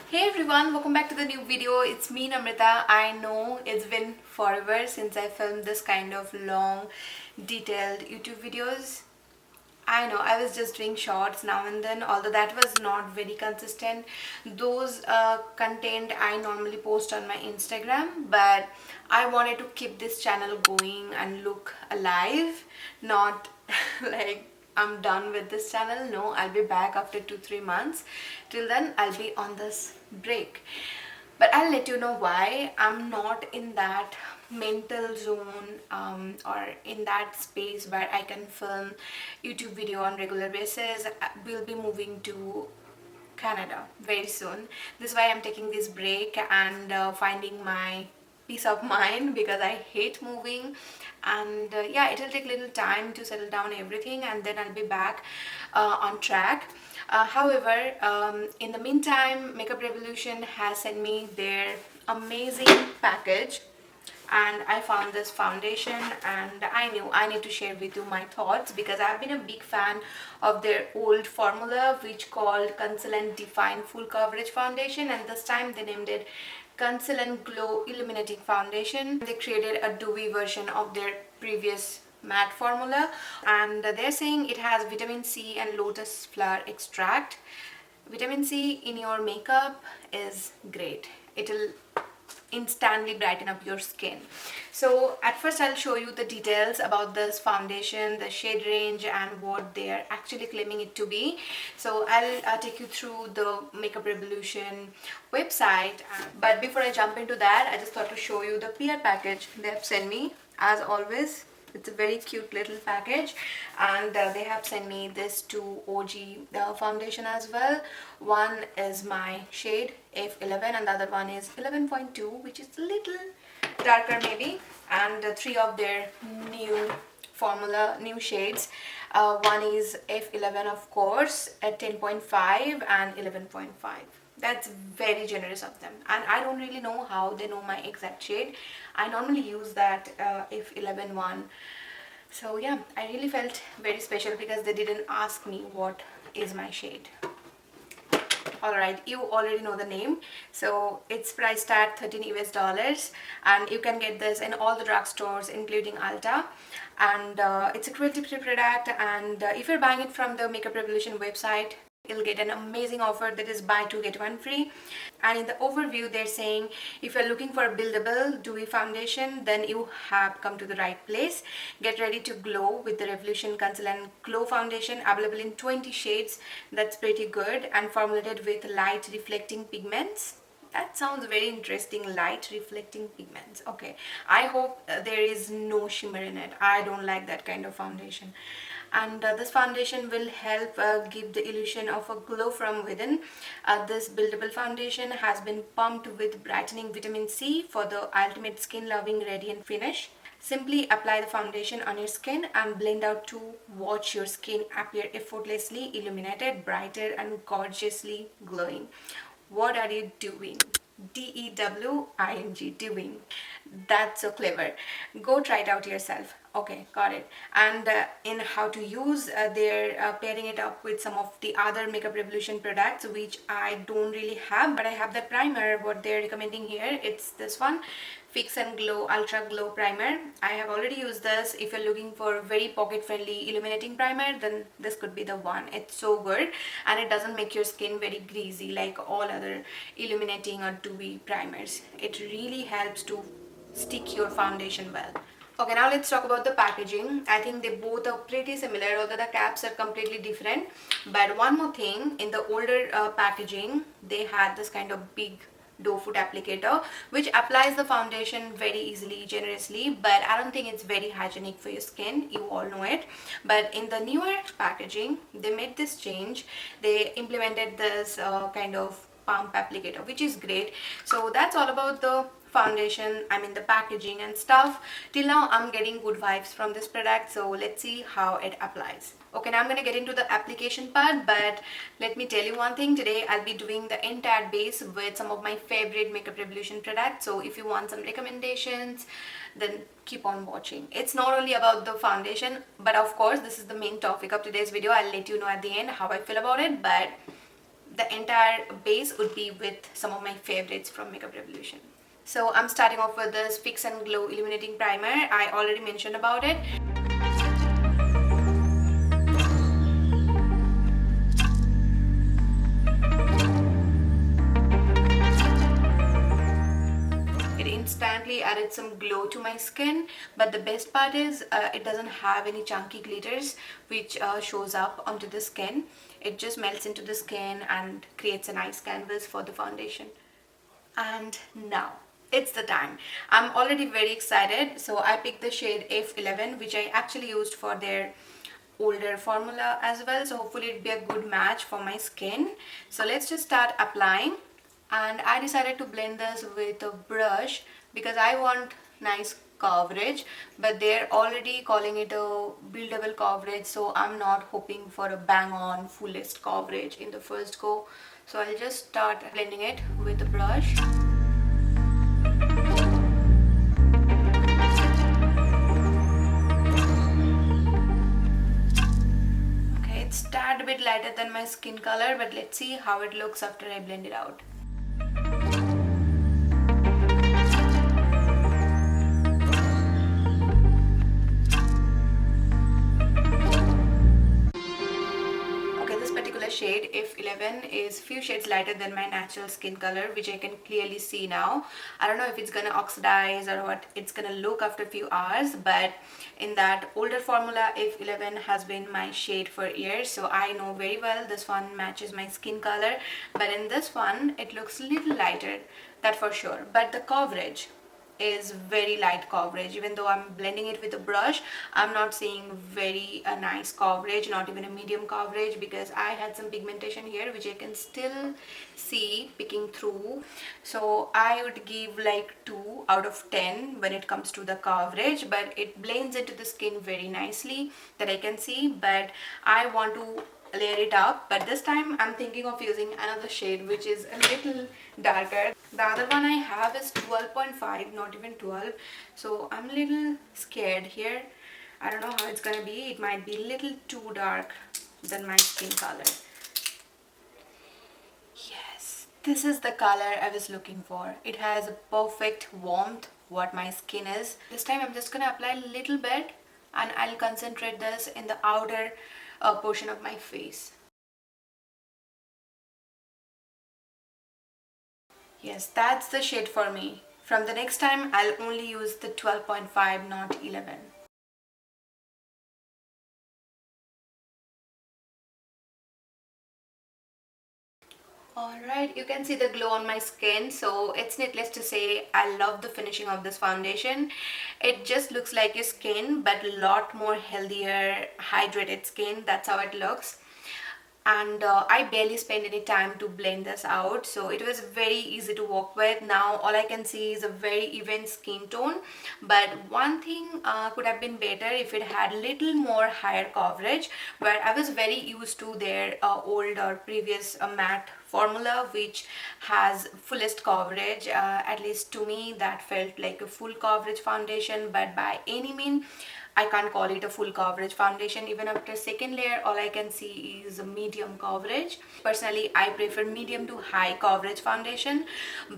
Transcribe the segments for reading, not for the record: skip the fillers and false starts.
Hey everyone, welcome back to the new video. It's me Namrita. I know it's been forever since I filmed this kind of long detailed YouTube videos. I know I was just doing shorts now and then, although that was not very consistent. Those content I normally post on my Instagram, but I wanted to keep this channel going and look alive, not like I'm done with this channel. No, I'll be back after 2-3 months. Till then, I'll be on this break. But I'll let you know why. I'm not in that mental zone or in that space where I can film YouTube video on regular basis. We'll be moving to Canada very soon. This is why I'm taking this break and finding my peace of mind, because I hate moving. And yeah, it'll take a little time to settle down everything, and then I'll be back on track. However, in the meantime, Makeup Revolution has sent me their amazing package, and I found this foundation, and I knew I need to share with you my thoughts because I've been a big fan of their old formula, which called Conceal and Define Full Coverage Foundation, and this time they named it Conceal and Glow Illuminating Foundation. They created a dewy version of their previous matte formula, and they're saying it has vitamin C and lotus flower extract. Vitamin C in your makeup is great. It'll instantly brighten up your skin. So at first I'll show you the details about this foundation, the shade range, and what they're actually claiming it to be. So I'll take you through the Makeup Revolution website, but before I jump into that, I just thought to show you the PR package they have sent me. As always, it's a very cute little package, and they have sent me this two OG foundation as well. One is my shade F11 and the other one is 11.2, which is a little darker maybe, and three of their new formula, new shades. One is F11, of course, at 10.5 and 11.5. That's very generous of them, and I don't really know how they know my exact shade. I normally use that F11 one. So yeah, I really felt very special because they didn't ask me what is my shade. Alright, you already know the name. So it's priced at $13 US, and you can get this in all the drugstores including Ulta. And it's a cruelty-free product, and if you're buying it from the Makeup Revolution website, you'll get an amazing offer that is buy two get one free. And in the overview they're saying if you're looking for a buildable dewy foundation, then you have come to the right place. Get ready to glow with the Revolution Conceal and Glow Foundation, available in 20 shades. That's pretty good, and formulated with light reflecting pigments. That sounds very interesting. Light reflecting pigments. Okay, I hope there is no shimmer in it. I don't like that kind of foundation. And this foundation will help give the illusion of a glow from within. This buildable foundation has been pumped with brightening vitamin C for the ultimate skin loving radiant finish. Simply apply the foundation on your skin and blend out to watch your skin appear effortlessly illuminated, brighter, and gorgeously glowing. What are you doing? DEWING, doing. That's so clever. Go try it out yourself. Okay, got it. And in how to use, they're pairing it up with some of the other Makeup Revolution products, which I don't really have, but I have the primer. What they're recommending here, it's this one, Fix and Glow Ultra Glow Primer. I have already used this. If you're looking for a very pocket friendly illuminating primer, then this could be the one. It's so good, and it doesn't make your skin very greasy like all other illuminating or dewy primers. It really helps to stick your foundation well. Okay, now let's talk about the packaging. I think they both are pretty similar, although the caps are completely different. But one more thing, in the older packaging, they had this kind of big doe foot applicator, which applies the foundation very easily, generously, but I don't think it's very hygienic for your skin. You all know it. But in the newer packaging, they made this change. They implemented this kind of pump applicator, which is great. So that's all about the foundation, I mean the packaging and stuff. Till now I'm getting good vibes from this product, so let's see how it applies. Okay, now I'm gonna get into the application part, but let me tell you one thing. Today I'll be doing the entire base with some of my favorite Makeup Revolution products. So if you want some recommendations, then keep on watching. It's not only about the foundation, but of course this is the main topic of today's video. I'll let you know at the end how I feel about it, but the entire base would be with some of my favorites from Makeup Revolution. So I'm starting off with this Fix and Glow Illuminating Primer. I already mentioned about it. Instantly added some glow to my skin, but the best part is it doesn't have any chunky glitters which shows up onto the skin. It just melts into the skin and creates a nice canvas for the foundation. And now it's the time. I'm already very excited, so I picked the shade F11, which I actually used for their older formula as well, so hopefully it'll be a good match for my skin. So let's just start applying, and I decided to blend this with a brush because I want nice coverage, but they're already calling it a buildable coverage, so I'm not hoping for a bang on fullest coverage in the first go. So I'll just start blending it with a brush. Okay, it's a tad bit lighter than my skin color, but let's see how it looks after I blend it out. Shade F11 is few shades lighter than my natural skin color, which I can clearly see now. I don't know if it's gonna oxidize or what it's gonna look after a few hours, but in that older formula F11 has been my shade for years, so I know very well this one matches my skin color. But in this one it looks a little lighter, that for sure, but the coverage is very light coverage. Even though I'm blending it with a brush, I'm not seeing very nice coverage, not even a medium coverage, because I had some pigmentation here which I can still see picking through. So I would give like 2 out of 10 when it comes to the coverage, but it blends into the skin very nicely, that I can see. But I want to layer it up, but this time I'm thinking of using another shade which is a little darker. The other one I have is 12.5, not even 12, so I'm a little scared here. I don't know how it's gonna be. It might be a little too dark than my skin color. Yes, this is the color I was looking for. It has a perfect warmth what my skin is. This time I'm just gonna apply a little bit, and I'll concentrate this in the outer portion of my face. Yes, that's the shade for me. From the next time, I'll only use the 12.5, not 11. Alright, you can see the glow on my skin, so it's needless to say I love the finishing of this foundation. It just looks like your skin, but a lot more healthier, hydrated skin. That's how it looks. And I barely spent any time to blend this out, so it was very easy to work with. Now all I can see is a very even skin tone, but one thing could have been better if it had little more higher coverage, where I was very used to their old or previous matte formula which has fullest coverage. At least to me that felt like a full coverage foundation, but by any means I can't call it a full coverage foundation. Even after second layer, all I can see is a medium coverage. Personally, I prefer medium to high coverage foundation,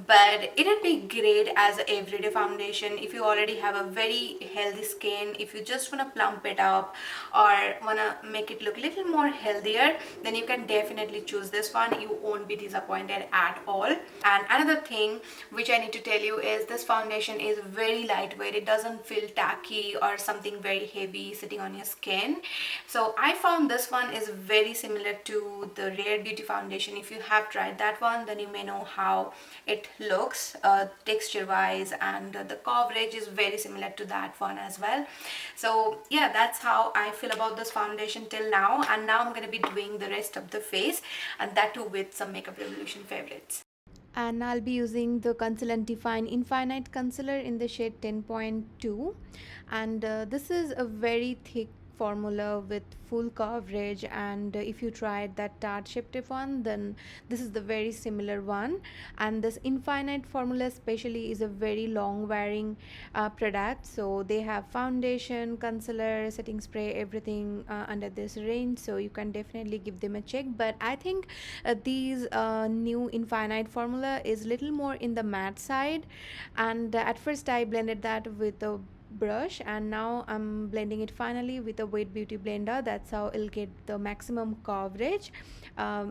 but it would be great as an everyday foundation if you already have a very healthy skin. If you just want to plump it up or want to make it look a little more healthier, then you can definitely choose this one. You won't be disappointed at all. And another thing which I need to tell you is this foundation is very lightweight. It doesn't feel tacky or something very heavy sitting on your skin. So I found this one is very similar to the Rare Beauty foundation. If you have tried that one, then you may know how it looks texture wise, and the coverage is very similar to that one as well. So yeah, that's how I feel about this foundation till now. And now I'm going to be doing the rest of the face, and that too with some Makeup Revolution favorites. And I'll be using the Conceal and Define Infinite Concealer in the shade 10.2, and this is a very thick formula with full coverage, and if you tried that tart shaped tip one, then this is the very similar one. And this infinite formula especially is a very long wearing product, so they have foundation, concealer, setting spray, everything under this range, so you can definitely give them a check. But I think these new infinite formula is little more in the matte side, and at first I blended that with a brush, and now I'm blending it finally with a wet beauty blender. That's how it'll get the maximum coverage,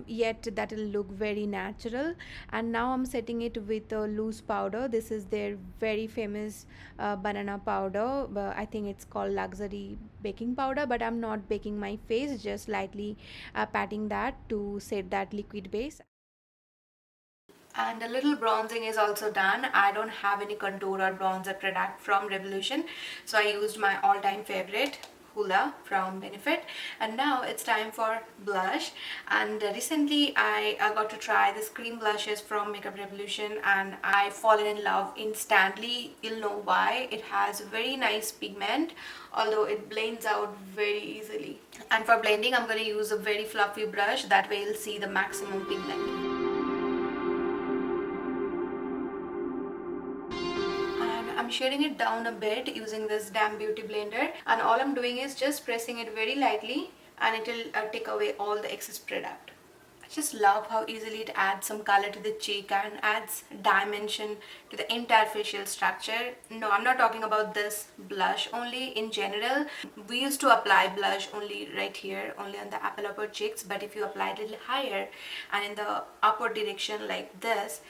yet that will look very natural. And now I'm setting it with a loose powder. This is their very famous banana powder. I think it's called luxury baking powder, but I'm not baking my face, just lightly patting that to set that liquid base. And a little bronzing is also done. I don't have any contour or bronzer product from Revolution, so I used my all-time favorite Huda from Benefit. And now it's time for blush. And recently I got to try this cream blushes from Makeup Revolution, and I fallen in love instantly. You'll know why. It has very nice pigment, although it blends out very easily. And for blending, I'm going to use a very fluffy brush, that way you'll see the maximum pigment. I'm shading it down a bit using this damn beauty blender, and all I'm doing is just pressing it very lightly, and it will take away all the excess product. I just love how easily it adds some color to the cheek and adds dimension to the entire facial structure. No, I'm not talking about this blush only. In general, we used to apply blush only right here, only on the apple upper cheeks, but if you apply it a little higher and in the upward direction like this,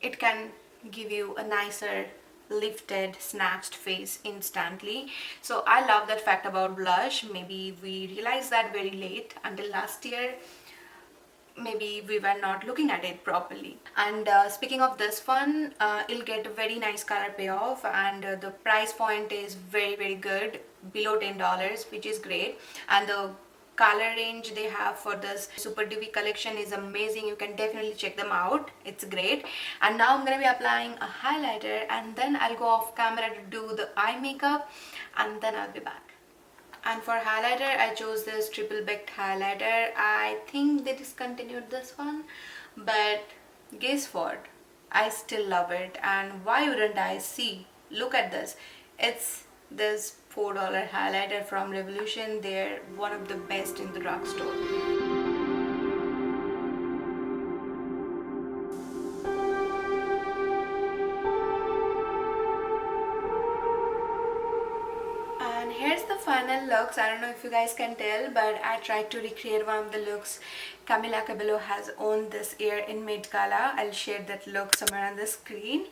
it can give you a nicer lifted, snatched face instantly. So I love that fact about blush. Maybe we realized that very late. Until last year, maybe we were not looking at it properly. And speaking of this one, it'll get a very nice color payoff, and the price point is very good, below $10, which is great. And the color range they have for this super dewy collection is amazing. You can definitely check them out. It's great. And now I'm going to be applying a highlighter, and then I'll go off camera to do the eye makeup, and then I'll be back. And for highlighter, I chose this triple backed highlighter. I think they discontinued this one, but guess what? I still love it. And why wouldn't I? See, look at this. It's this $4 highlighter from Revolution. They're one of the best in the drugstore. And here's the final looks. I don't know if you guys can tell, but I tried to recreate one of the looks Camila Cabello has owned this year in Met Gala. I'll share that look somewhere on the screen.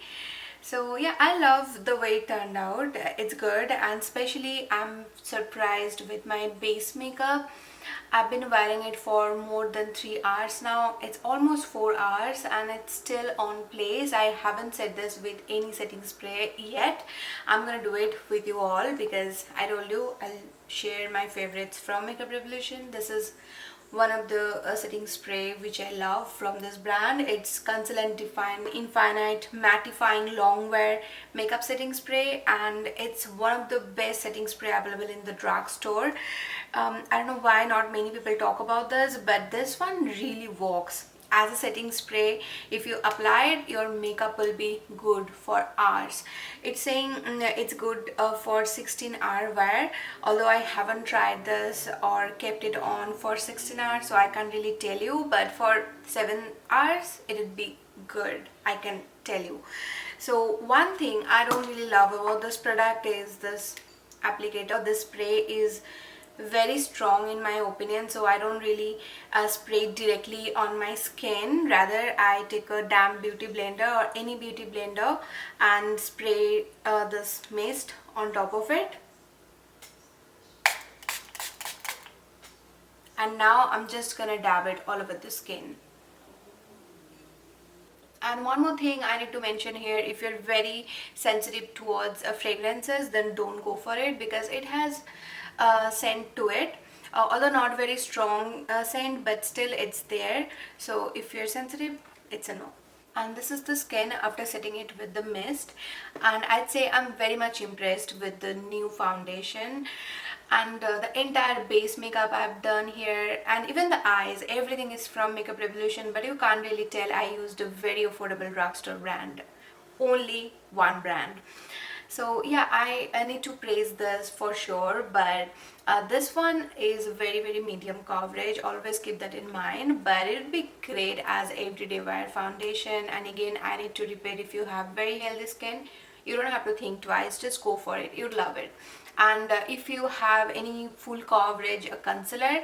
So yeah, I love the way it turned out. It's good, and especially I'm surprised with my base makeup. I've been wearing it for more than 3 hours now. It's almost 4 hours and it's still on place. I haven't set this with any setting spray yet. I'm gonna do it with you all because I told you I'll share my favorites from Makeup Revolution. This is one of the setting spray which I love from this brand. It's Conceal and Define Infinite Mattifying Long Wear Makeup Setting Spray, and it's one of the best setting spray available in the drugstore. I don't know why not many people talk about this, but this one really works as a setting spray. If you apply it, your makeup will be good for hours. It's saying it's good for 16-hour wear, although I haven't tried this or kept it on for 16 hours, so I can't really tell you, but for 7 hours it would be good, I can tell you. So one thing I don't really love about this product is this applicator. This spray is very strong in my opinion, so I don't really spray it directly on my skin. Rather, I take a damp beauty blender or any beauty blender and spray this mist on top of it. And now I'm just gonna dab it all over the skin. And one more thing I need to mention here, if you're very sensitive towards fragrances, then don't go for it because it has scent to it, although not very strong scent, but still it's there. So if you're sensitive, it's a no. And this is the skin after setting it with the mist, and I'd say I'm very much impressed with the new foundation. and the entire base makeup I've done here, and even the eyes, everything is from Makeup Revolution, but you can't really tell. I used a very affordable drugstore brand, only one brand. So yeah, I need to praise this for sure, but this one is very medium coverage, always keep that in mind, but it would be great as everyday wear foundation. And again, I need to repeat, if you have very healthy skin, you don't have to think twice, just go for it, you'd love it. And if you have any full coverage concealer,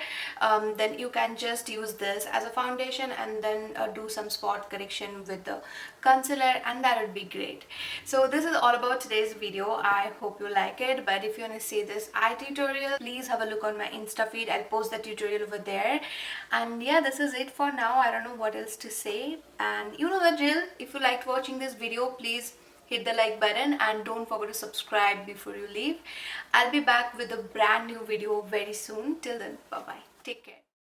then you can just use this as a foundation and then do some spot correction with the concealer, and that would be great. So this is all about today's video. I hope you like it, but if you want to see this eye tutorial, please have a look on my Insta feed. I'll post the tutorial over there. And yeah, this is it for now. I don't know what else to say, and you know the drill. If you liked watching this video, please hit the like button and don't forget to subscribe before you leave. I'll be back with a brand new video very soon. Till then, bye bye, take care.